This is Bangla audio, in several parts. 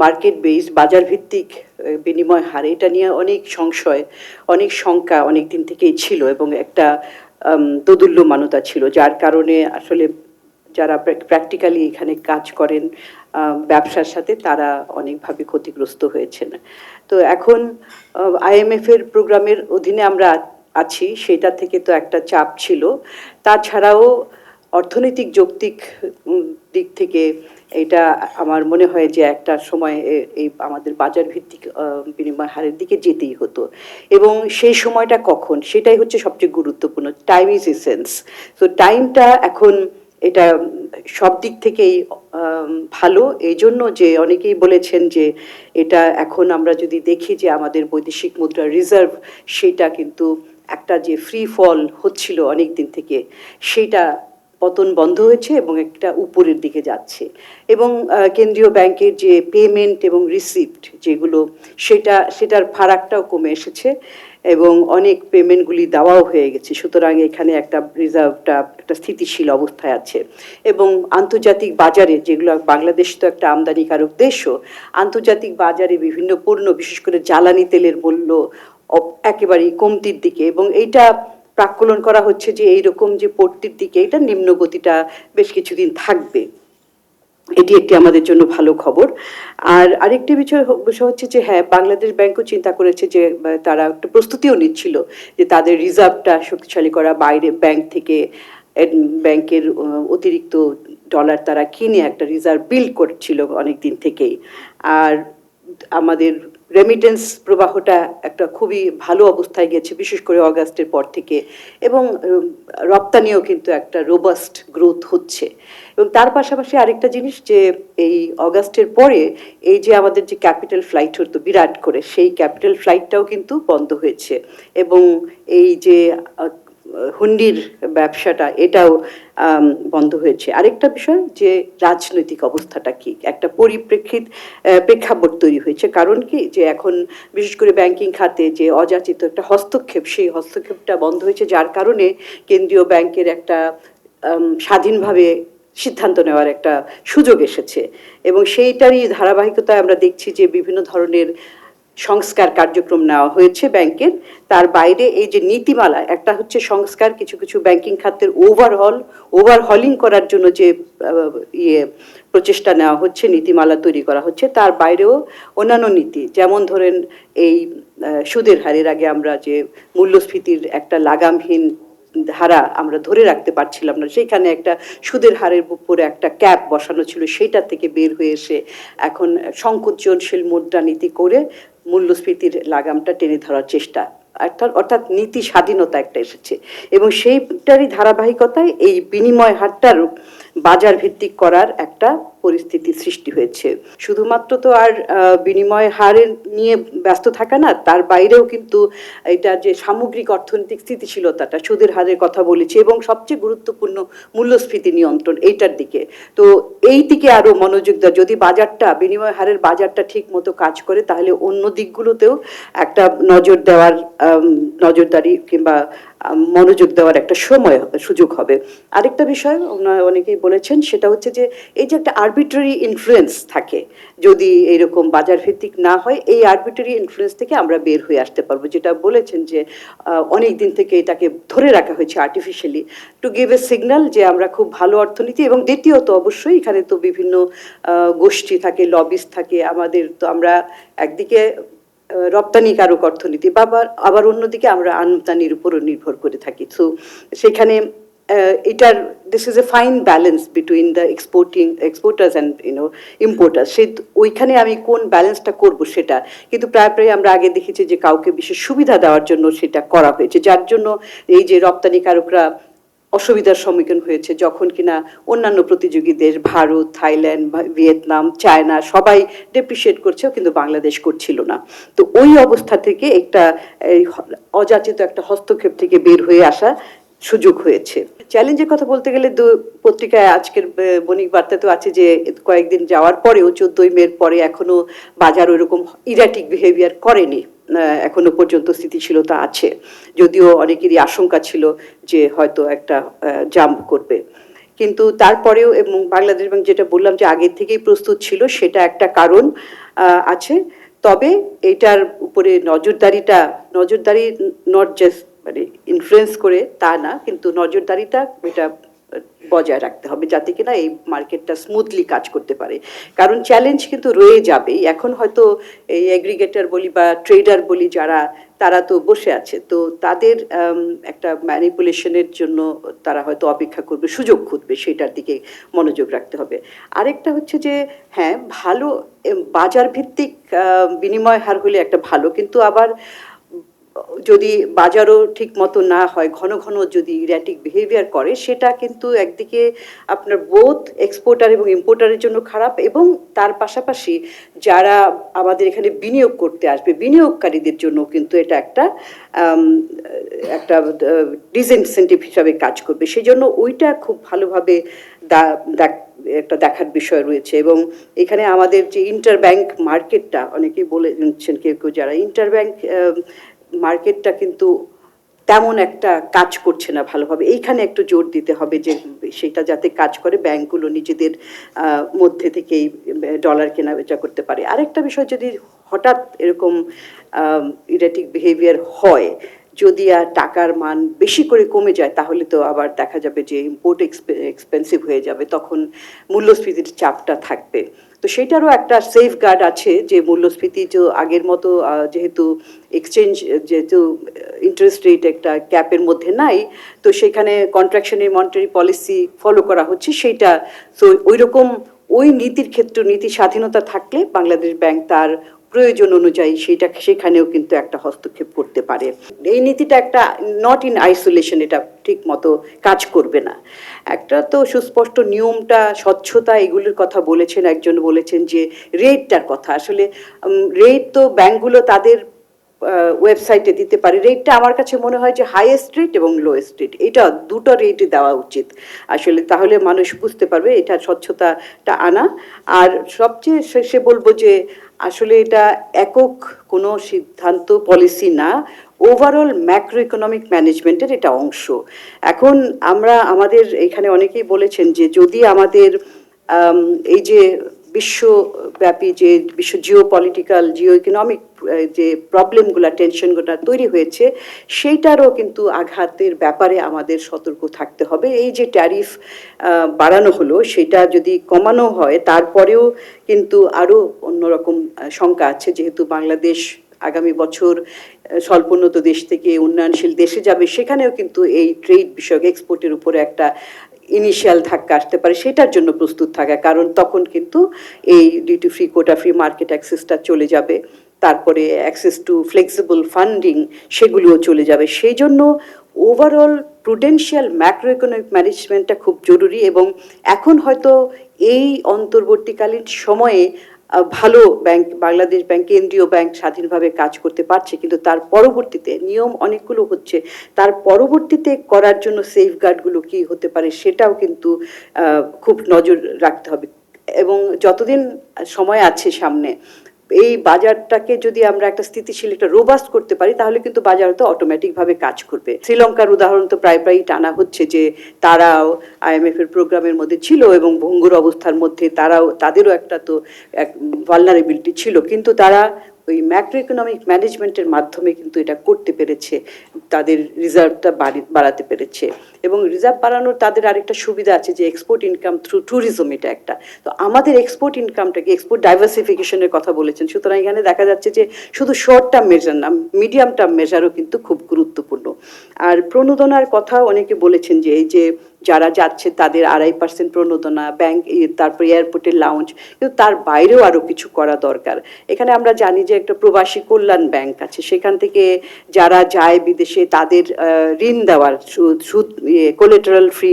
মার্কেট বেসড বাজার ভিত্তিক বিনিময় হার, এটা নিয়ে অনেক সংশয়, অনেক শঙ্কা অনেক দিন থেকেই ছিল এবং একটা দোদুল্যমানতা ছিল, যার কারণে আসলে যারা প্র্যাকটিক্যালি এখানে কাজ করেন ব্যবসার সাথে তারা অনেকভাবে ক্ষতিগ্রস্ত হয়েছেন। তো এখন IMF এর প্রোগ্রামের অধীনে আমরা আছি, সেটা থেকে তো একটা চাপ ছিল। তাছাড়াও অর্থনৈতিক যৌক্তিক দিক থেকে এটা আমার মনে হয় যে একটা সময় এই আমাদের বাজার ভিত্তিক বিনিময় হারের দিকে যেতেই হতো, এবং সেই সময়টা কখন সেটাই হচ্ছে সবচেয়ে গুরুত্বপূর্ণ। Time is essence. তো টাইমটা এখন এটা সব দিক থেকেই ভালো, এই জন্য যে অনেকেই বলেছেন যে এটা এখন আমরা যদি দেখি যে আমাদের বৈদেশিক মুদ্রা রিজার্ভ সেটা কিন্তু একটা যে ফ্রি ফল হচ্ছিল অনেক দিন থেকে, সেটা পতন বন্ধ হয়েছে এবং একটা উপরের দিকে যাচ্ছে। এবং কেন্দ্রীয় ব্যাংকের যে পেমেন্ট এবং রিসিপ্ট যেগুলো, সেটার ফারাকটাও কমে এসেছে এবং অনেক পেমেন্টগুলি দেওয়াও হয়ে গেছে। সুতরাং এখানে একটা রিজার্ভটা একটা স্থিতিশীল অবস্থায় আছে। এবং আন্তর্জাতিক বাজারে যেগুলো, বাংলাদেশ তো একটা আমদানিকারক দেশও, আন্তর্জাতিক বাজারে বিভিন্ন পণ্য বিশেষ করে জ্বালানি তেলের মূল্য একেবারেই কমতির দিকে, এবং এইটা প্রাক্কলন করা হচ্ছে যে এইরকম যে পড়তির দিকে এটা নিম্ন গতিটা বেশ কিছুদিন থাকবে। এটি একটি আমাদের জন্য ভালো খবর। আর আরেকটি বিষয় হচ্ছে যে হ্যাঁ, বাংলাদেশ ব্যাংকও চিন্তা করেছে যে তারা একটা প্রস্তুতিও নিচ্ছিল যে তাদের রিজার্ভটা শক্তিশালী করা, বাইরে ব্যাংক থেকে ব্যাংকের অতিরিক্ত ডলার তারা কিনে একটা রিজার্ভ বিল্ড করছিল অনেক দিন থেকেই। আর আমাদের রেমিটেন্স প্রবাহটা একটা খুবই ভালো অবস্থায় গেছে, বিশেষ করে অগাস্টের পর থেকে, এবং রপ্তানিও কিন্তু একটা রোবাস্ট গ্রোথ হচ্ছে। এবং তার পাশাপাশি আরেকটা জিনিস যে এই অগাস্টের পরে এই যে আমাদের যে ক্যাপিটাল ফ্লাইট হতো বিরাট করে, সেই ক্যাপিটাল ফ্লাইটটাও কিন্তু বন্ধ হয়েছে। এবং এই যে হুন্ডির ব্যবসাটা এটাও বন্ধ হয়েছে। আরেকটা বিষয় যে রাজনৈতিক অবস্থাটা কি, একটা প্রেক্ষাপট তৈরি হয়েছে। কারণ কি যে এখন বিশেষ করে ব্যাংকিং খাতে যে অযাচিত একটা হস্তক্ষেপ, সেই হস্তক্ষেপটা বন্ধ হয়েছে, যার কারণে কেন্দ্রীয় ব্যাংকের একটা স্বাধীনভাবে সিদ্ধান্ত নেওয়ার একটা সুযোগ এসেছে। এবং সেইটারই ধারাবাহিকতায় আমরা দেখছি যে বিভিন্ন ধরনের সংস্কার কার্যক্রম নেওয়া হয়েছে ব্যাংকের। তার বাইরে এই যে নীতিমালা, একটা হচ্ছে সংস্কার, কিছু কিছু ব্যাংকিং খাতের ওভারহলিং করার জন্য যে প্রচেষ্টা নেওয়া হচ্ছে, নীতিমালা তৈরি করা হচ্ছে। তার বাইরেও অন্যান্য নীতি, যেমন ধরেন এই সুদের হারের আগে আমরা যে মূল্যস্ফীতির একটা লাগামহীন ধারা আমরা ধরে রাখতে পারছিলাম না, সেইখানে একটা সুদের হারের উপরে একটা ক্যাপ বসানো ছিল, সেইটা থেকে বের হয়ে এসে এখন সংকোচনশীল মুদ্রানীতি করে মূল্যস্ফীতির লাগামটা টেনে ধরার চেষ্টা, অর্থাৎ নীতি স্বাধীনতা একটা এসেছে। এবং সেইটারই ধারাবাহিকতায় এই বিনিময় হারটার বাজার ভিত্তিক করার একটা পরিস্থিতি সৃষ্টি হয়েছে। শুধুমাত্র তো আর বিনিময় হারের নিয়ে ব্যস্ত থাকা না, তার বাইরেও কিন্তু এটা যে সামগ্রিক অর্থনৈতিক স্থিতিশীলতাটা, সুদের হারের কথা বলেছি, এবং সবচেয়ে গুরুত্বপূর্ণ মূল্যস্ফীতি নিয়ন্ত্রণ, এইটার দিকে। তো এই দিকে আরো মনোযোগ দেওয়া, যদি বাজারটা বিনিময় হারের বাজারটা ঠিক মতো কাজ করে তাহলে অন্য দিকগুলোতেও একটা নজরদারি কিংবা মনোযোগ দেওয়ার একটা সুযোগ হবে। আরেকটা বিষয় অনেকেই বলেছেন, সেটা হচ্ছে যে এই যে একটা আরবিট্রারি ইনফ্লুয়েন্স থাকে যদি এইরকম বাজার ভিত্তিক না হয়, এই আরবিট্রারি ইনফ্লুয়েন্স থেকে আমরা বের হয়ে আসতে পারবো, যেটা বলেছেন যে অনেক দিন থেকে এটাকে ধরে রাখা হয়েছে artificially, to give a signal যে আমরা খুব ভালো অর্থনীতি। এবং দ্বিতীয়ত অবশ্যই এখানে তো বিভিন্ন গোষ্ঠী থাকে, লবিস্ট থাকে, আমাদের তো আমরা একদিকে রপ্তানিকারক অর্থনীতি, বা আবার অন্যদিকে আমরা আমদানির উপরও নির্ভর করে থাকি। তো সেখানে এটার this is a fine balance between the exporters and importers. ওইখানে আমি কোন ব্যালেন্সটা করব সেটা, কিন্তু প্রায় আমরা আগে দেখেছি যে কাউকে বিশেষ সুবিধা দেওয়ার জন্য সেটা করা হয়েছে, যার জন্য এই যে রপ্তানিকারকরা অসুবিধার সম্মুখীন হয়েছে, যখন কিনা অন্যান্য প্রতিযোগী দেশ ভারত, থাইল্যান্ড, ভিয়েতনাম, চায়না সবাই ডেপ্রিসিয়েট করছে, কিন্তু বাংলাদেশ করছিল না। তো ওই অবস্থা থেকে একটা অযাচিত একটা হস্তক্ষেপ থেকে বের হয়ে আসা সুযোগ হয়েছে। চ্যালেঞ্জের কথা বলতে গেলে পত্রিকায় আজকের বণিক বার্তাতে আছে যে কয়েকদিন যাওয়ার পরেও 14ই মের পরে এখনো বাজার ওইরকম ইরাটিক বিহেভিয়ার করেনি, এখনো পর্যন্ত স্থিতিশীলতা আছে, যদিও অনেকেরই আশঙ্কা ছিল যে হয়তো একটা জাম্প করবে। কিন্তু তারপরেও এবং বাংলাদেশ ব্যাংক যেটা বললাম যে আগে থেকেই প্রস্তুত ছিল, সেটা একটা কারণ আছে। তবে এটার উপরে নজরদারি নট জাস্ট মানে ইনফ্লুয়েন্স করে তা না, কিন্তু নজরদারিটা এটা বজায় রাখতে হবে যাতে কিনা এই মার্কেটটা স্মুথলি কাজ করতে পারে। কারণ চ্যালেঞ্জ কিন্তু রয়ে যাবেই। এখন হয়তো এই এগ্রিগেটর বলি বা ট্রেডার বলি যারা, তারা তো বসে আছে, তো তাদের একটা ম্যানিপুলেশনের জন্য তারা হয়তো অপেক্ষা করবে, সুযোগ খুঁজবে, সেটার দিকে মনোযোগ রাখতে হবে। আরেকটা হচ্ছে যে হ্যাঁ, ভালো বাজার ভিত্তিক বিনিময় হার হলে একটা ভালো, কিন্তু আবার যদি বাজারও ঠিক মতো না হয়, ঘন ঘন যদি ইরাটিক বিহেভিয়ার করে, সেটা কিন্তু একদিকে আপনার বোথ এক্সপোর্টার এবং ইম্পোর্টারের জন্য খারাপ, এবং তার পাশাপাশি যারা আমাদের এখানে বিনিয়োগ করতে আসবে বিনিয়োগকারীদের জন্য কিন্তু এটা একটা একটা ডিসইনসেন্টিভ হিসাবে কাজ করবে। সেই জন্য ওইটা খুব ভালোভাবে একটা দেখার বিষয় রয়েছে। এবং এখানে আমাদের যে ইন্টারব্যাংক মার্কেটটা, অনেকেই বলেছেন কেউ কেউ যারা, ইন্টারব্যাংক মার্কেটটা কিন্তু তেমন একটা কাজ করছে না ভালোভাবে। এইখানে একটু জোর দিতে হবে যে সেটা যাতে কাজ করে, ব্যাংকগুলো নিজেদের মধ্যে থেকেই ডলার কেনা বেচা করতে পারে। আরেকটা বিষয়, যদি হঠাৎ এরকম ইরেটিক বিহেভিয়ার হয়, যদি আর টাকার মান বেশি করে কমে যায়, তাহলে তো আবার দেখা যাবে যে ইম্পোর্ট এক্সপেন্সিভ হয়ে যাবে, তখন মূল্যস্ফীতির চাপটা থাকবে। তো সেটারও একটা সেফ গার্ড আছে যে মূল্যস্ফীতি যে আগের মতো, যেহেতু এক্সচেঞ্জ, যেহেতু ইন্টারেস্ট রেট একটা ক্যাপের মধ্যে নাই, তো সেখানে কন্ট্রাকশনের মনিটারি পলিসি ফলো করা হচ্ছে, সেইটা তো ওই রকম ওই নীতির ক্ষেত্রে নীতি স্বাধীনতা থাকলে বাংলাদেশ ব্যাংক তার প্রয়োজন অনুযায়ী সেখানেও কিন্তু একটা হস্তক্ষেপ করতে পারে। এই নীতিটা একটা নট ইন আইসোলেশন, এটা ঠিক মতো কাজ করবে না। একটা তো সুস্পষ্ট নিয়মটা, স্বচ্ছতা, এগুলোর কথা বলেছেন। একজন বলেছেন যে রেটটার কথা, আসলে রেট তো ব্যাংকগুলো তাদের ওয়েবসাইটে দিতে পারে। রেটটা আমার কাছে মনে হয় যে হাইয়েস্ট রেট এবং লোয়েস্ট রেট, এটা দুটো রেটই দেওয়া উচিত আসলে, তাহলে মানুষ বুঝতে পারবে, এটা স্বচ্ছতাটা আনা। আর সবচেয়ে শেষে বলবো যে আসলে এটা একক কোনো সিদ্ধান্ত, পলিসি না, ওভারঅল ম্যাক্রো ইকোনমিক ম্যানেজমেন্টের এটা অংশ। এখন আমাদের এখানে অনেকেই বলেছেন যে যদি আমাদের এই যে বিশ্বব্যাপী যে জিও পলিটিক্যাল, জিও ইকোনমিক যে প্রবলেমগুলো, টেনশনগুলো তৈরি হয়েছে, সেইটারও কিন্তু আঘাতের ব্যাপারে আমাদের সতর্ক থাকতে হবে। এই যে ট্যারিফ বাড়ানো হলো, সেটা যদি কমানো হয়, তারপরেও কিন্তু আরও অন্যরকম শঙ্কা আছে, যেহেতু বাংলাদেশ আগামী বছর স্বল্পোন্নত দেশ থেকে উন্নয়নশীল দেশে যাবে, সেখানেও কিন্তু এই ট্রেড বিষয়ক এক্সপোর্টের উপরে একটা ইনিশিয়াল ধাক্কা আসতে পারে, সেটার জন্য প্রস্তুত থাকা। কারণ তখন কিন্তু এই duty free, quota free market অ্যাক্সেসটা চলে যাবে, তারপরে অ্যাক্সেস টু ফ্লেক্সিবল ফান্ডিং সেগুলোও চলে যাবে। সেই জন্য ওভারঅল প্রুডেন্সিয়াল ম্যাক্রো ইকোনমিক ম্যানেজমেন্টটা খুব জরুরি। এবং এখন হয়তো এই অন্তর্বর্তীকালীন সময়ে ভালো ব্যাংক, বাংলাদেশ ব্যাংক, কেন্দ্রীয় ব্যাংক স্বাধীনভাবে কাজ করতে পারছে, কিন্তু তার পরবর্তীতে নিয়ম অনেকগুলো হচ্ছে, তার পরবর্তীতে করার জন্য সেফগার্ডগুলো কি হতে পারে, সেটাও কিন্তু খুব নজর রাখতে হবে। এবং যতদিন সময় আছে সামনে, এই বাজারটাকে যদি আমরা একটা স্থিতিশীল, একটা রোবাস্ট করতে পারি, তাহলে কিন্তু বাজার তো অটোমেটিকভাবে কাজ করবে। শ্রীলঙ্কার উদাহরণ তো প্রায় টানা হচ্ছে যে তারাও IMF এর প্রোগ্রামের মধ্যে ছিল এবং ভঙ্গুর অবস্থার মধ্যে তাদেরও একটা তো এক ভালনারেবিলিটি ছিল, কিন্তু তারা ওই ম্যাক্রো ইকোনমিক ম্যানেজমেন্টের মাধ্যমে কিন্তু এটা করতে পেরেছে, তাদের রিজার্ভটা বাড়াতে পেরেছে। এবং রিজার্ভ বাড়ানোর তাদের আরেকটা সুবিধা আছে যে এক্সপোর্ট ইনকাম থ্রু ট্যুরিজম, এটা একটা। তো আমাদের এক্সপোর্ট ইনকামটাকে, এক্সপোর্ট ডাইভার্সিফিকেশনের কথা বলেছেন, সুতরাং এখানে দেখা যাচ্ছে যে শুধু শর্ট টার্ম মেজার না, মিডিয়াম টার্ম মেজারও কিন্তু খুব গুরুত্বপূর্ণ। আর প্রণোদনার কথাও অনেকে বলেছেন যে এই যে যারা যাচ্ছে তাদের 2.5% প্রণোদনা, ব্যাংক, তারপর এয়ারপোর্টের লাউঞ্জ, কিন্তু তার বাইরেও আরো কিছু করা দরকার। এখানে আমরা জানি যে একটা প্রবাসী কল্যাণ ব্যাংক আছে, সেখান থেকে যারা যায় বিদেশে তাদের ঋণ দেওয়ার, সুদ কোলেটারাল ফ্রি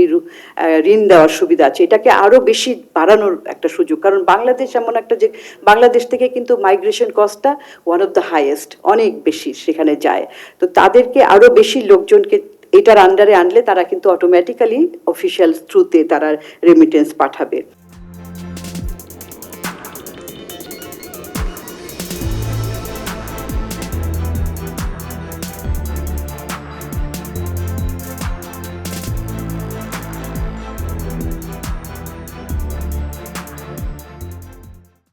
ঋণ দেওয়ার সুবিধা আছে, এটাকে আরো বেশি বাড়ানোর একটা সুযোগ। কারণ বাংলাদেশ এমন একটা যে বাংলাদেশ থেকে কিন্তু মাইগ্রেশন কস্টটা ওয়ান অফ দ্য হাইয়েস্ট, অনেক বেশি সেখানে যায়। তো তাদেরকে আরো বেশি লোকজনকে এটার আন্ডারে আনলে তারা কিন্তু অটোমেটিক্যালি অফিসিয়াল থ্রুতে তারা রেমিটেন্স পাঠাবে।